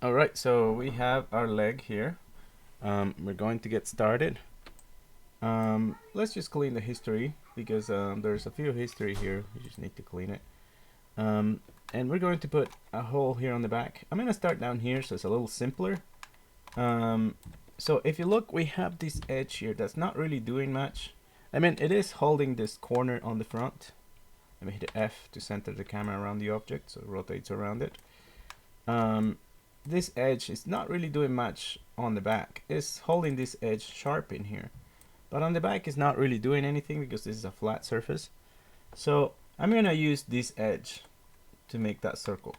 Alright, so we have our leg here. We're going to get started. Let's just clean the history because there's a few history here. We just need to clean it. And we're going to put a hole here on the back. I'm going to start down here so it's a little simpler. So if you look, we have this edge here that's not really doing much. I mean, it is holding this corner on the front. Let me hit F to center the camera around the object so it rotates around it. This edge is not really doing much on the back. It's holding this edge sharp in here. But on the back it's not really doing anything because this is a flat surface. So I'm going to use this edge to make that circle.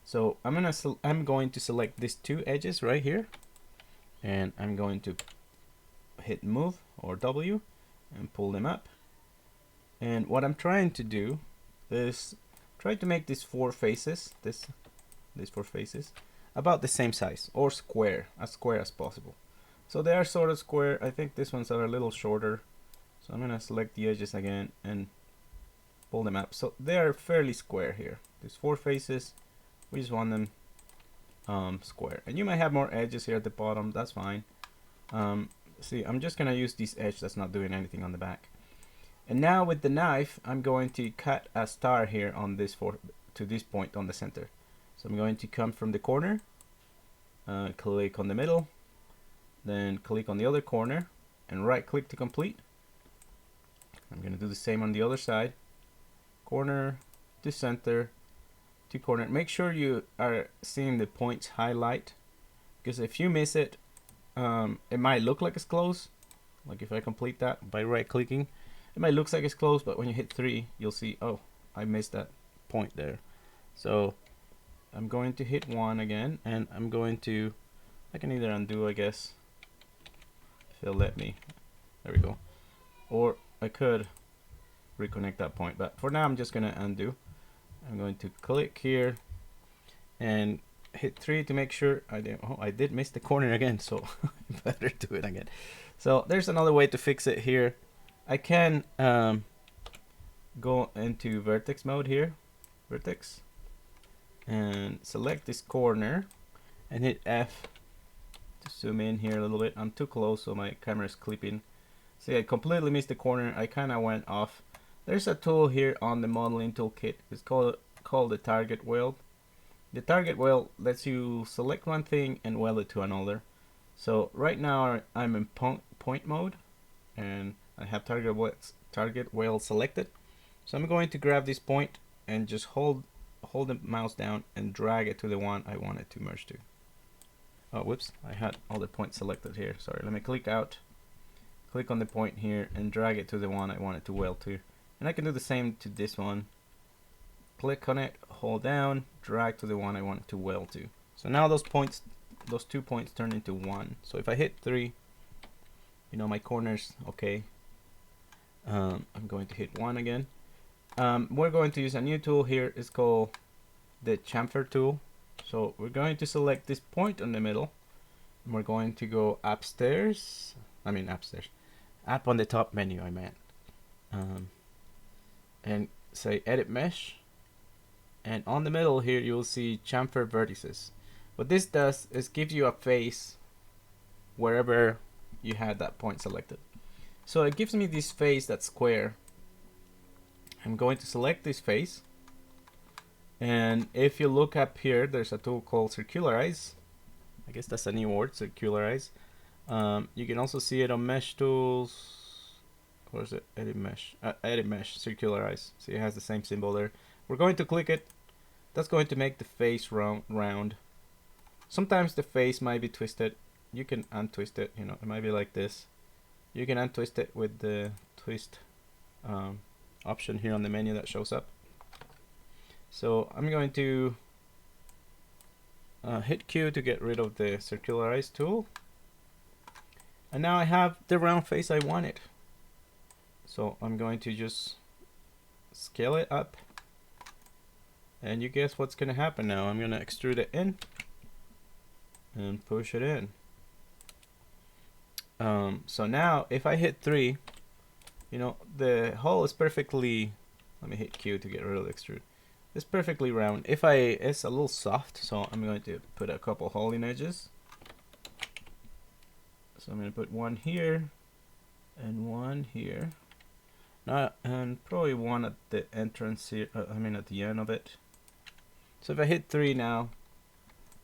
So I'm going to select these two edges right here. And I'm going to hit move or W and pull them up. And what I'm trying to do is try to make these four faces, these four faces, about the same size or square as possible. So they are sort of square. I think these ones are a little shorter. So I'm going to select the edges again and pull them up. So they are fairly square here. These four faces, we just want them square. And you might have more edges here at the bottom. That's fine. See, I'm just going to use this edge that's not doing anything on the back. And now with the knife, I'm going to cut a star here on this to this point on the center. So I'm going to come from the corner, click on the middle, then click on the other corner and right click to complete. I'm going to do the same on the other side. Corner to center to corner. Make sure you are seeing the points highlight, because if you miss it, it might look like it's close. Like if I complete that by right clicking, it might look like it's close, but when you hit 3 you'll see, oh, I missed that point there. So I'm going to hit 1 again, and I'm going to, I can either undo, I guess, if it'll let me. There we go. Or I could reconnect that point, but for now I'm just going to undo. I'm going to click here and hit 3 to make sure I did miss the corner again, so I better do it again. So there's another way to fix it here. I can go into vertex mode here, vertex, and select this corner and hit F to zoom in here a little bit. I'm too close, so my camera is clipping. See, I completely missed the corner. I kind of went off. There's a tool here on the modeling toolkit. It's called the target weld. The target weld lets you select one thing and weld it to another. So right now I'm in point mode, and I have target weld selected. So I'm going to grab this point and just hold the mouse down and drag it to the one I want it to merge to. Oh, whoops, I had all the points selected here. Sorry, let me click out, click on the point here and drag it to the one I want it to weld to. And I can do the same to this one. Click on it, hold down, drag to the one I want it to weld to. So now those 2 points turn into 1. So if I hit 3, you know, my corner's okay. I'm going to hit 1 again. We're going to use a new tool here. It's called the chamfer tool. So we're going to select this point in the middle, and we're going to go upstairs. Up on the top menu, I meant. And say edit mesh. And on the middle here, you'll see chamfer vertices. What this does is gives you a face wherever you had that point selected. So it gives me this face that's square. I'm going to select this face, and if you look up here, there's a tool called circularize. I guess that's a new word, circularize. You can also see it on mesh tools. Or is it edit mesh? Edit mesh, circularize. See, it has the same symbol there. We're going to click it. That's going to make the face round. Sometimes the face might be twisted. You can untwist it. You know, it might be like this. You can untwist it with the twist option here on the menu that shows up. So I'm going to hit Q to get rid of the circularize tool. And now I have the round face I wanted. So I'm going to just scale it up. And you guess what's going to happen now. I'm going to extrude it in and push it in. So now if I hit 3, you know, the hole is perfectly, let me hit Q to get rid of the extrude. It's perfectly round. It's a little soft, so I'm going to put a couple holding edges. So I'm going to put one here and one here. And probably one at the entrance here, at the end of it. So if I hit 3 now,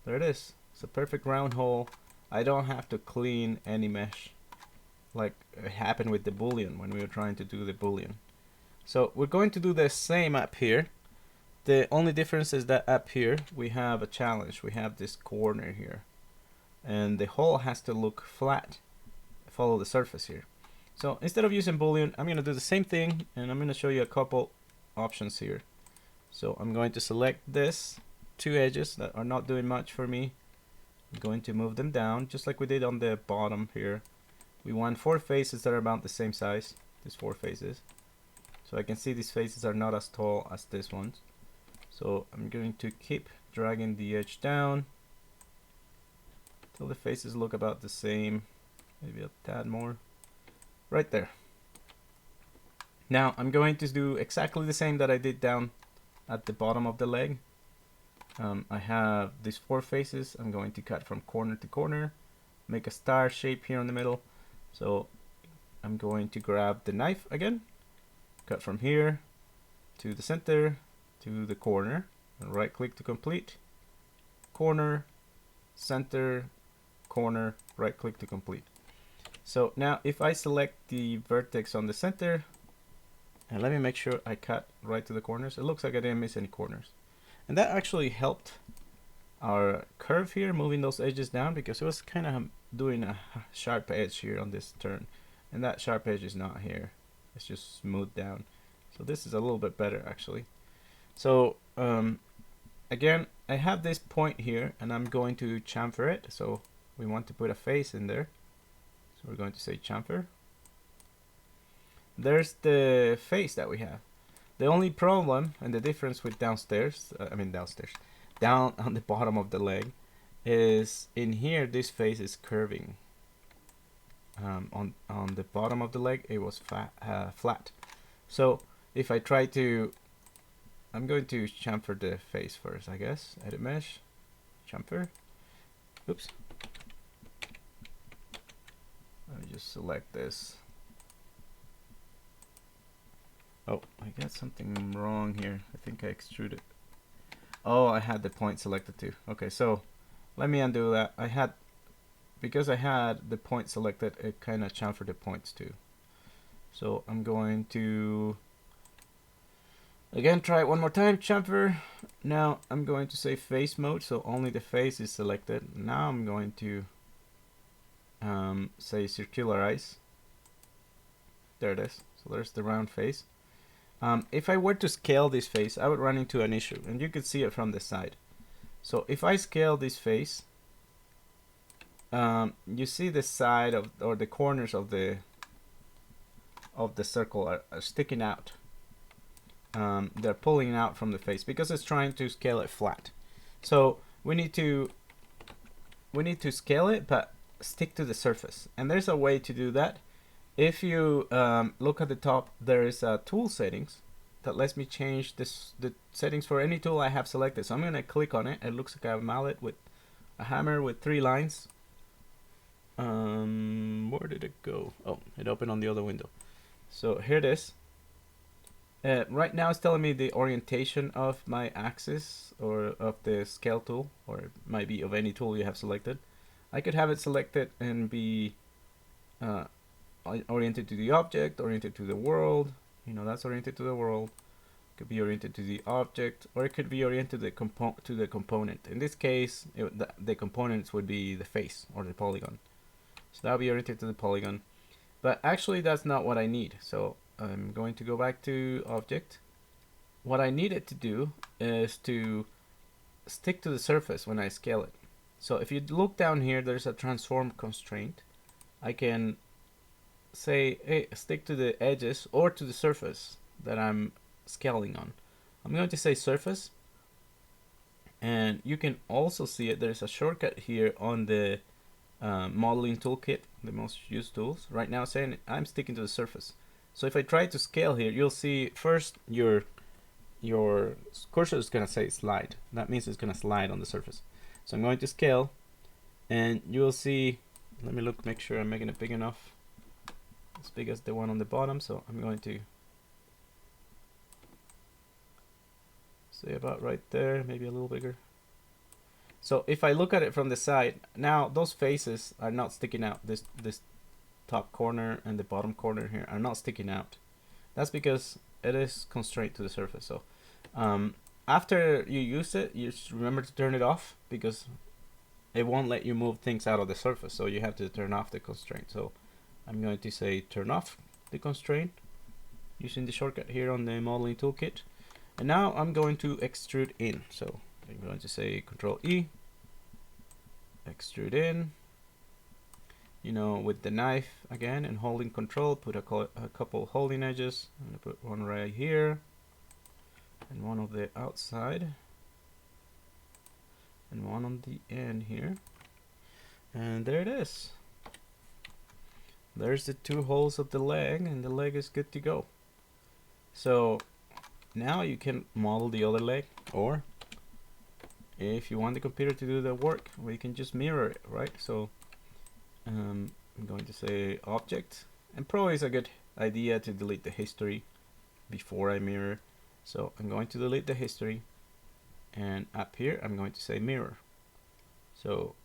there it is. It's a perfect round hole. I don't have to clean any mesh like it happened with the boolean when we were trying to do the boolean. So we're going to do the same up here. The only difference is that up here we have a challenge. We have this corner here, and the hole has to look flat, follow the surface here. So instead of using boolean, I'm going to do the same thing, and I'm going to show you a couple options here. So I'm going to select this 2 edges that are not doing much for me. I'm going to move them down just like we did on the bottom here. We want 4 faces that are about the same size, these 4 faces. So I can see these faces are not as tall as this one. So I'm going to keep dragging the edge down till the faces look about the same, maybe a tad more. Right there. Now I'm going to do exactly the same that I did down at the bottom of the leg. I have these 4 faces. I'm going to cut from corner to corner, make a star shape here in the middle. So I'm going to grab the knife again, cut from here to the center to the corner, and right click to complete. Corner, center, corner, right click to complete. So now if I select the vertex on the center, and let me make sure I cut right to the corners, it looks like I didn't miss any corners. And that actually helped our curve here, moving those edges down, because it was kind of doing a sharp edge here on this turn, and that sharp edge is not here. It's just smoothed down. So this is a little bit better actually. So again, I have this point here, and I'm going to chamfer it. So we want to put a face in there. So we're going to say chamfer. There's the face that we have. The only problem and the difference with down on the bottom of the leg, is in here this face is curving. On the bottom of the leg it was flat. So if I try to, I'm going to chamfer the face first, I guess. Edit mesh, chamfer. Oops. Let me just select this. Oh, I got something wrong here. I think I extruded. Oh, I had the point selected too. Okay, so let me undo that. Because I had the point selected, it kind of chamfered the points too. So I'm going to again try it one more time, chamfer. Now I'm going to say face mode, so only the face is selected. Now I'm going to say circularize. There it is. So there's the round face. If I were to scale this face, I would run into an issue, and you could see it from the side. So if I scale this face, you see the side of, or the corners of the circle are sticking out. They're pulling out from the face because it's trying to scale it flat. So we need to scale it, but stick to the surface. And there's a way to do that. If you look at the top, there is a tool settings that lets me change the settings for any tool I have selected. So I'm going to click on it. It looks like a mallet with a hammer with 3 lines. Where did it go? Oh, it opened on the other window. So here it is. Right now it's telling me the orientation of my axis, or of the scale tool, or it might be of any tool you have selected. I could have it selected and be oriented to the object, oriented to the world. You know, that's oriented to the world. It could be oriented to the object, or it could be oriented to the component. In this case, the components would be the face or the polygon. So that'll be oriented to the polygon. But actually that's not what I need. So I'm going to go back to object. What I need it to do is to stick to the surface when I scale it. So if you look down here, there's a transform constraint. I can say, hey, stick to the edges or to the surface that I'm scaling on. I'm going to say surface, and you can also see it. There's a shortcut here on the modeling toolkit, the most used tools. Right now saying I'm sticking to the surface. So if I try to scale here, you'll see first your your cursor is going to say slide. That means it's going to slide on the surface. So I'm going to scale, and you will see, let me look, make sure I'm making it big enough, as big as the one on the bottom. So I'm going to say about right there, maybe a little bigger. So if I look at it from the side, now those faces are not sticking out. This top corner and the bottom corner here are not sticking out. That's because it is constrained to the surface. So after you use it, you just remember to turn it off, because it won't let you move things out of the surface. So you have to turn off the constraint. So I'm going to say turn off the constraint using the shortcut here on the modeling toolkit. And now I'm going to extrude in. So I'm going to say Control E, extrude in, you know, with the knife again, and holding Control, put a couple holding edges. I'm going to put one right here, and one on the outside, and one on the end here. And there it is. There's the two holes of the leg, and the leg is good to go. So now you can model the other leg, or if you want the computer to do the work, we can just mirror it, right? So I'm going to say object, and probably is a good idea to delete the history before I mirror. So I'm going to delete the history, and up here I'm going to say mirror. So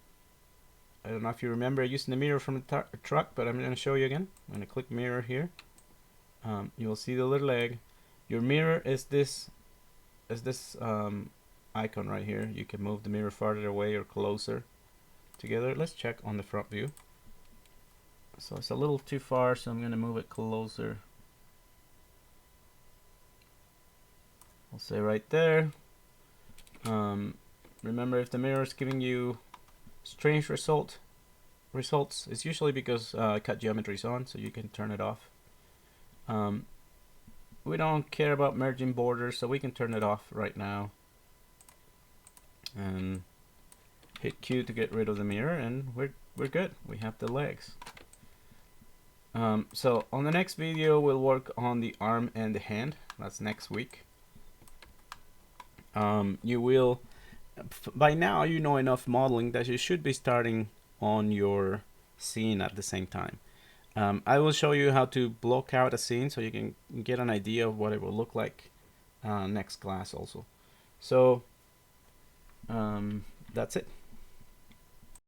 I don't know if you remember using the mirror from the truck, but I'm going to show you again. I'm going to click mirror here. You will see the other leg. Your mirror is this icon right here. You can move the mirror farther away or closer together. Let's check on the front view. So it's a little too far, so I'm going to move it closer. I'll say right there. Remember, if the mirror is giving you strange results, it's usually because cut geometry is on, so you can turn it off. We don't care about merging borders, so we can turn it off right now. And hit Q to get rid of the mirror, and we're good. We have the legs. So on the next video, we'll work on the arm and the hand. That's next week. You will, by now you know enough modeling that you should be starting on your scene at the same time. I will show you how to block out a scene so you can get an idea of what it will look like next class also. So that's it.